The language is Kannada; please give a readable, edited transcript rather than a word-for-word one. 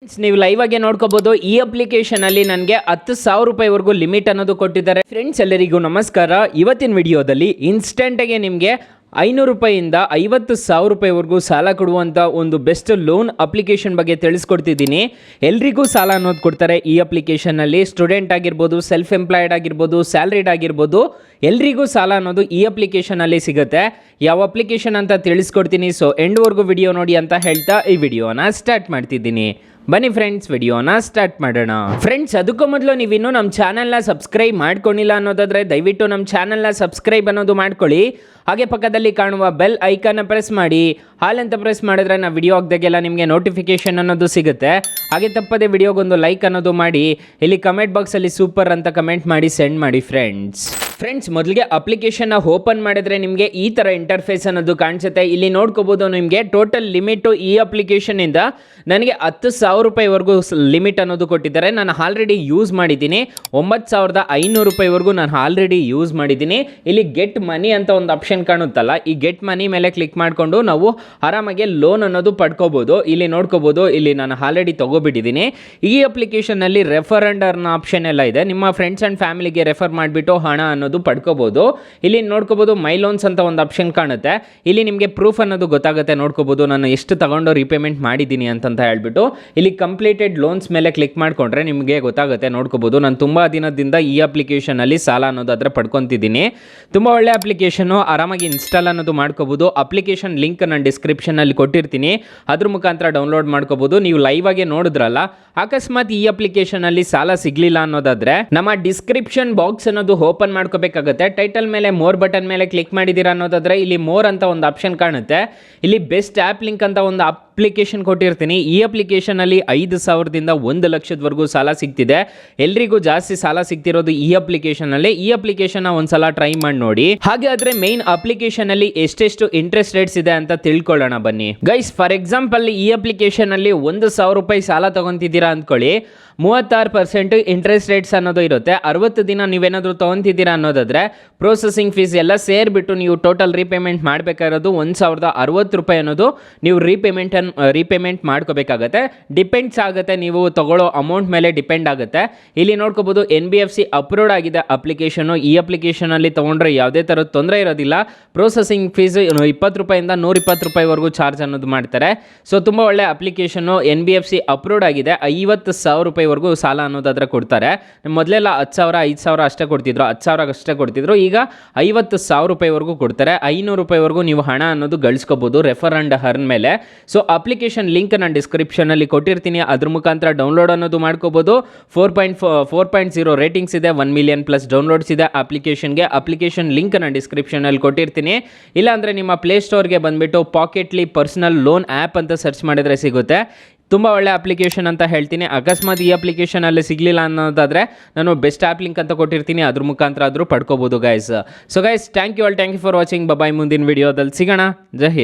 ನೀವು ಲೈವ್ ಆಗಿ ನೋಡ್ಕೋಬಹುದು. ಈ ಅಪ್ಲಿಕೇಶನ್ ಅಲ್ಲಿ ನನಗೆ 10,000 ರೂಪಾಯಿವರೆಗೂ ಲಿಮಿಟ್ ಅನ್ನೋದು ಕೊಟ್ಟಿದ್ದಾರೆ. ಫ್ರೆಂಡ್ಸ್ ಎಲ್ಲರಿಗೂ ನಮಸ್ಕಾರ. ಇವತ್ತಿನ ವಿಡಿಯೋದಲ್ಲಿ ಇನ್ಸ್ಟೆಂಟ್ ಆಗಿ ನಿಮಗೆ 500 ರೂಪಾಯಿಯಿಂದ 50,000 ರೂಪಾಯಿವರೆಗೂ ಸಾಲ ಕೊಡುವಂಥ ಒಂದು ಬೆಸ್ಟ್ ಲೋನ್ ಅಪ್ಲಿಕೇಶನ್ ಬಗ್ಗೆ ತಿಳಿಸ್ಕೊಡ್ತಿದ್ದೀನಿ. ಎಲ್ರಿಗೂ ಸಾಲ ಅನ್ನೋದು ಕೊಡ್ತಾರೆ ಈ ಅಪ್ಲಿಕೇಶನಲ್ಲಿ. ಸ್ಟೂಡೆಂಟ್ ಆಗಿರ್ಬೋದು, ಸೆಲ್ಫ್ ಎಂಪ್ಲಾಯ್ಡ್ ಆಗಿರ್ಬೋದು, ಸ್ಯಾಲ್ರಿಡ್ ಆಗಿರ್ಬೋದು, ಎಲ್ರಿಗೂ ಸಾಲ ಅನ್ನೋದು ಈ ಅಪ್ಲಿಕೇಶನಲ್ಲಿ ಸಿಗುತ್ತೆ. ಯಾವ ಅಪ್ಲಿಕೇಶನ್ ಅಂತ ತಿಳಿಸ್ಕೊಡ್ತೀನಿ. ಸೊ ಎಂಡ್ವರೆಗೂ ವಿಡಿಯೋ ನೋಡಿ ಅಂತ ಹೇಳ್ತಾ ಈ ವಿಡಿಯೋನ ಸ್ಟಾರ್ಟ್ ಮಾಡ್ತಿದ್ದೀನಿ. ಬನ್ನಿ ಫ್ರೆಂಡ್ಸ್, ವಿಡಿಯೋನ ಸ್ಟಾರ್ಟ್ ಮಾಡೋಣ. ಫ್ರೆಂಡ್ಸ್, ಅದಕ್ಕೂ ಮೊದಲು ನೀವಿನ್ನೂ ನಮ್ಮ ಚಾನಲ್ನ ಸಬ್ಸ್ಕ್ರೈಬ್ ಮಾಡ್ಕೊಂಡಿಲ್ಲ ಅನ್ನೋದಾದರೆ ದಯವಿಟ್ಟು ನಮ್ಮ ಚಾನಲ್ನ ಸಬ್ಸ್ಕ್ರೈಬ್ ಅನ್ನೋದು ಮಾಡ್ಕೊಳ್ಳಿ. ಹಾಗೆ ಪಕ್ಕದಲ್ಲಿ ಕಾಣುವ ಬೆಲ್ ಐಕಾನ್ನ ಪ್ರೆಸ್ ಮಾಡಿ. ಹಾಲ್ ಅಂತ ಪ್ರೆಸ್ ಮಾಡಿದ್ರೆ ನಾವು ವಿಡಿಯೋ ಹಾಕ್ದಾಗೆಲ್ಲ ನಿಮಗೆ ನೋಟಿಫಿಕೇಶನ್ ಅನ್ನೋದು ಸಿಗುತ್ತೆ. ಹಾಗೆ ತಪ್ಪದೆ ವಿಡಿಯೋಗೊಂದು ಲೈಕ್ ಅನ್ನೋದು ಮಾಡಿ. ಇಲ್ಲಿ ಕಮೆಂಟ್ ಬಾಕ್ಸಲ್ಲಿ ಸೂಪರ್ ಅಂತ ಕಮೆಂಟ್ ಮಾಡಿ ಸೆಂಡ್ ಮಾಡಿ ಫ್ರೆಂಡ್ಸ್. ಮೊದಲಿಗೆ ಅಪ್ಲಿಕೇಶನ್ನ ಓಪನ್ ಮಾಡಿದ್ರೆ ನಿಮಗೆ ಈ ಥರ ಇಂಟರ್ಫೇಸ್ ಅನ್ನೋದು ಕಾಣಿಸುತ್ತೆ. ಇಲ್ಲಿ ನೋಡ್ಕೋಬೋದು, ನಿಮಗೆ ಟೋಟಲ್ ಲಿಮಿಟು ಈ ಅಪ್ಲಿಕೇಶನಿಂದ ನನಗೆ 10,000 ರೂಪಾಯಿವರೆಗೂ ಲಿಮಿಟ್ ಅನ್ನೋದು ಕೊಟ್ಟಿದ್ದಾರೆ. ನಾನು ಆಲ್ರೆಡಿ ಯೂಸ್ ಮಾಡಿದ್ದೀನಿ. 9,500 ರೂಪಾಯಿವರೆಗೂ ನಾನು ಆಲ್ರೆಡಿ ಯೂಸ್ ಮಾಡಿದ್ದೀನಿ. ಇಲ್ಲಿ ಗೆಟ್ ಮನಿ ಅಂತ ಒಂದು ಆಪ್ಷನ್ ಕಾಣುತ್ತಲ್ಲ, ಈ ಗೆಟ್ ಮನಿ ಮೇಲೆ ಕ್ಲಿಕ್ ಮಾಡಿಕೊಂಡು ನಾವು ಆರಾಮಾಗಿ ಲೋನ್ ಅನ್ನೋದು ಪಡ್ಕೋಬೋದು. ಇಲ್ಲಿ ನೋಡ್ಕೋಬೋದು, ಇಲ್ಲಿ ನಾನು ಆಲ್ರೆಡಿ ತೊಗೊಬಿಟ್ಟಿದ್ದೀನಿ. ಈ ಅಪ್ಲಿಕೇಶನ್ನಲ್ಲಿ ರೆಫರ್ ಅಂಡ್ ಅರ್ನ್ ಆಪ್ಷನ್ ಎಲ್ಲ ಇದೆ. ನಿಮ್ಮ ಫ್ರೆಂಡ್ಸ್ ಆ್ಯಂಡ್ ಫ್ಯಾಮಿಲಿಗೆ ರೆಫರ್ ಮಾಡಿಬಿಟ್ಟು ಹಣ ಅನ್ನೋದು ಪಡ್ಕೋಬೋದು. ಇಲ್ಲಿ ನೋಡ್ಕೋಬೋದು, ಮೈ ಲೋನ್ಸ್ ಅಂತ ಒಂದು ಆಪ್ಷನ್ ಕಾಣುತ್ತೆ. ಇಲ್ಲಿ ನಿಮಗೆ ಪ್ರೂಫ್ ಅನ್ನೋದು ಗೊತ್ತಾಗುತ್ತೆ. ನೋಡ್ಕೋಬೋದು ನಾನು ಎಷ್ಟು ತಗೊಂಡು ರೀಪೇಮೆಂಟ್ ಮಾಡಿದ್ದೀನಿ ಅಂತ ಹೇಳ್ಬಿಟ್ಟು. ಇಲ್ಲಿ ಕಂಪ್ಲೀಟೆಡ್ ಲೋನ್ಸ್ ಮೇಲೆ ಕ್ಲಿಕ್ ಮಾಡಿಕೊಂಡ್ರೆ ನಿಮಗೆ ಗೊತ್ತಾಗುತ್ತೆ. ನೋಡ್ಕೋಬೋದು, ನಾನು ತುಂಬ ದಿನದಿಂದ ಈ ಅಪ್ಲಿಕೇಶನಲ್ಲಿ ಸಾಲ ಅನ್ನೋದು ಅದರ ಪಡ್ಕೊತಿದ್ದೀನಿ. ತುಂಬ ಒಳ್ಳೆ ಅಪ್ಲಿಕೇಶನು, ಆರಾಮಾಗಿ ಇನ್ಸ್ಟಾಲ್ ಅನ್ನೋದು ಮಾಡ್ಕೋಬೋದು. ಅಪ್ಲಿಕೇಶನ್ ಲಿಂಕ್ ನಾನು ಡಿಸ್ಕ್ರಿಪ್ಷನಲ್ಲಿ ಕೊಟ್ಟಿರ್ತೀನಿ, ಅದ್ರ ಮುಖಾಂತರ ಡೌನ್ಲೋಡ್ ಮಾಡ್ಕೋಬೋದು. ನೀವು ಲೈವ್ ಆಗಿ ನೋಡಿದ್ರಲ್ಲ, ಅಕಸ್ಮಾತ್ ಈ ಅಪ್ಲಿಕೇಶನಲ್ಲಿ ಸಾಲ ಸಿಗಲಿಲ್ಲ ಅನ್ನೋದಾದ್ರೆ ನಮ್ಮ ಡಿಸ್ಕ್ರಿಪ್ಷನ್ ಬಾಕ್ಸ್ ಅನ್ನೋದು ಓಪನ್ ಮಾಡ್ಕೋಬೇಕಾಗುತ್ತೆ. ಟೈಟಲ್ ಮೇಲೆ ಮೋರ್ ಬಟನ್ ಮೇಲೆ ಕ್ಲಿಕ್ ಮಾಡಿದ್ದೀರಾ ಅನ್ನೋದಾದ್ರೆ ಇಲ್ಲಿ ಮೋರ್ ಅಂತ ಒಂದು ಆಪ್ಷನ್ ಕಾಣುತ್ತೆ. ಇಲ್ಲಿ ಬೆಸ್ಟ್ ಆ್ಯಪ್ ಲಿಂಕ್ ಅಂತ ಒಂದು ಅಪ್ಲಿಕೇಶನ್ ಕೊಟ್ಟಿರ್ತೀನಿ. ಈ ಅಪ್ಲಿಕೇಶನಲ್ಲಿ 5,000ದಿಂದ 1,00,000ವರೆಗೂ ಸಾಲ ಸಿಗ್ತಿದೆ. ಎಲ್ರಿಗೂ ಜಾಸ್ತಿ ಸಾಲ ಸಿಗ್ತಿರೋದು ಈ ಅಪ್ಲಿಕೇಶನಲ್ಲಿ. ಈ ಅಪ್ಲಿಕೇಶನ್ ಒಂದ್ಸಲ ಟ್ರೈ ಮಾಡಿ ನೋಡಿ. ಹಾಗೆ ಆದ್ರೆ ಮೇನ್ ಅಪ್ಲಿಕೇಶನ್ ಅಲ್ಲಿ ಎಷ್ಟೆಷ್ಟು ಇಂಟ್ರೆಸ್ಟ್ ರೇಟ್ಸ್ ಇದೆ ಅಂತ ತಿಳ್ಕೊಳ್ಳೋಣ ಬನ್ನಿ ಗೈಸ್. ಫಾರ್ ಎಕ್ಸಾಂಪಲ್, ಈ ಅಪ್ಲಿಕೇಶನ್ ಅಲ್ಲಿ 1,000 ರೂಪಾಯಿ ಸಾಲ ತಗೊಂತಿದ್ದೀರಾ ಅಂದ್ಕೊಳ್ಳಿ, 36% ಇಂಟ್ರೆಸ್ಟ್ ರೇಟ್ಸ್ ಅನ್ನೋದು ಇರುತ್ತೆ. 60 ದಿನ ನೀವೇನಾದರೂ ತೊಗೊತಿದ್ದೀರಾ ಅನ್ನೋದಾದ್ರೆ ಪ್ರೊಸೆಸಿಂಗ್ ಫೀಸ್ ಎಲ್ಲ ಸೇರಿಬಿಟ್ಟು ನೀವು ಟೋಟಲ್ ರೀಪೇಮೆಂಟ್ ಮಾಡಬೇಕಾಗಿರೋದು 1,060 ರೂಪಾಯಿ ಅನ್ನೋದು ನೀವು ರೀಪೇಮೆಂಟ್ ಮಾಡ್ಕೋಬೇಕಾಗತ್ತೆ. ಡಿಪೆಂಡ್ಸ್ ಆಗುತ್ತೆ, ನೀವು ತಗೊಳ್ಳೋ ಅಮೌಂಟ್ ಮೇಲೆ ಡಿಪೆಂಡ್ ಆಗುತ್ತೆ. ಇಲ್ಲಿ ನೋಡ್ಕೋಬೋದು, NBFC ಅಪ್ರೂವ್ಡ್ ಆಗಿದೆ ಅಪ್ಲಿಕೇಶನು. ಈ ಅಪ್ಲಿಕೇಶನಲ್ಲಿ ತೊಗೊಂಡ್ರೆ ಯಾವುದೇ ಥರದ ತೊಂದರೆ ಇರೋದಿಲ್ಲ. ಪ್ರೊಸೆಸಿಂಗ್ ಫೀಸ್ 20 ರೂಪಾಯಿಂದ 120 ರೂಪಾಯಿವರೆಗೂ ಚಾರ್ಜ್ ಅನ್ನೋದು ಮಾಡ್ತಾರೆ. ಸೊ ತುಂಬ ಒಳ್ಳೆ ಅಪ್ಲಿಕೇಶನು, NBFC ಅಪ್ರೂವ್ಡ್ ಆಗಿದೆ. 50,000 ರೂಪಾಯಿವರೆಗೂ ಸಾಲ ಅನ್ನೋದಾದ್ರೆ ಕೊಡ್ತಾರೆ. ಮೊದಲೆಲ್ಲ 10,000 5,000 ಅಷ್ಟೇ ಕೊಡ್ತಿದ್ರು, 10,000 ಅಷ್ಟೇ ಕೊಡ್ತಿದ್ರು. ಈಗ 50,000 ರೂಪಾಯಿವರೆಗೂ ಕೊಡ್ತಾರೆ. 500 ರೂಪಾಯಿವರೆಗೂ ನೀವು ಹಣ ಅನ್ನೋದು ಗಳಿಸ್ಕೋಬೋದು ರೆಫರ್ ಅಂಡ್ ಅರ್ನ್ ಮೇಲೆ. ಸೊ ಅಪ್ಲಿಕೇಶನ್ ಲಿಂಕ್ ನಾನು ಡಿಸ್ಕ್ರಿಪ್ಷನಲ್ಲಿ ಕೊಟ್ಟಿರ್ತೀನಿ, ಅದ್ರ ಮುಖಾಂತರ ಡೌನ್ಲೋಡ್ ಅನ್ನೋದು ಮಾಡ್ಕೋಬೋದು. 4.0 ರೇಟಿಂಗ್ಸ್ ಇದೆ, 1 ಮಿಲಿಯನ್ ಪ್ಲಸ್ ಡೌನ್ಲೋಡ್ಸ್ ಇದೆ ಅಪ್ಲಿಕೇಶನ್ಗೆ. ಅಪ್ಲಿಕೇಶನ್ ಲಿಂಕ್ ನಾನು ಡಿಸ್ಕ್ರಿಪ್ಷನಲ್ಲಿ ಕೊಟ್ಟಿರ್ತೀನಿ. ಇಲ್ಲಾಂದರೆ ನಿಮ್ಮ ಪ್ಲೇಸ್ಟೋರ್ಗೆ ಬಂದುಬಿಟ್ಟು ಪಾಕೆಟ್ಲಿ ಪರ್ಸನಲ್ ಲೋನ್ ಆ್ಯಪ್ ಅಂತ ಸರ್ಚ್ ಮಾಡಿದರೆ ಸಿಗುತ್ತೆ. ತುಂಬ ಒಳ್ಳೆ ಅಪ್ಲಿಕೇಶನ್ ಅಂತ ಹೇಳ್ತೀನಿ. ಅಕಸ್ಮಾತ್ ಈ ಅಪ್ಲಿಕೇಶನಲ್ಲಿ ಸಿಗಲಿಲ್ಲ ಅನ್ನೋದಾದರೆ ನಾನು ಬೆಸ್ಟ್ ಆ್ಯಪ್ ಲಿಂಕ್ ಅಂತ ಕೊಟ್ಟಿರ್ತೀನಿ, ಅದ್ರ ಮುಖಾಂತರ ಆದರೂ ಪಡ್ಕೋಬೋದು guys. So guys, thank you for watching. Bye. ಮುಂದಿನ ವಿಡಿಯೋದಲ್ಲಿ ಸಿಗೋಣ. ಜೈ ಹಿಂದ್.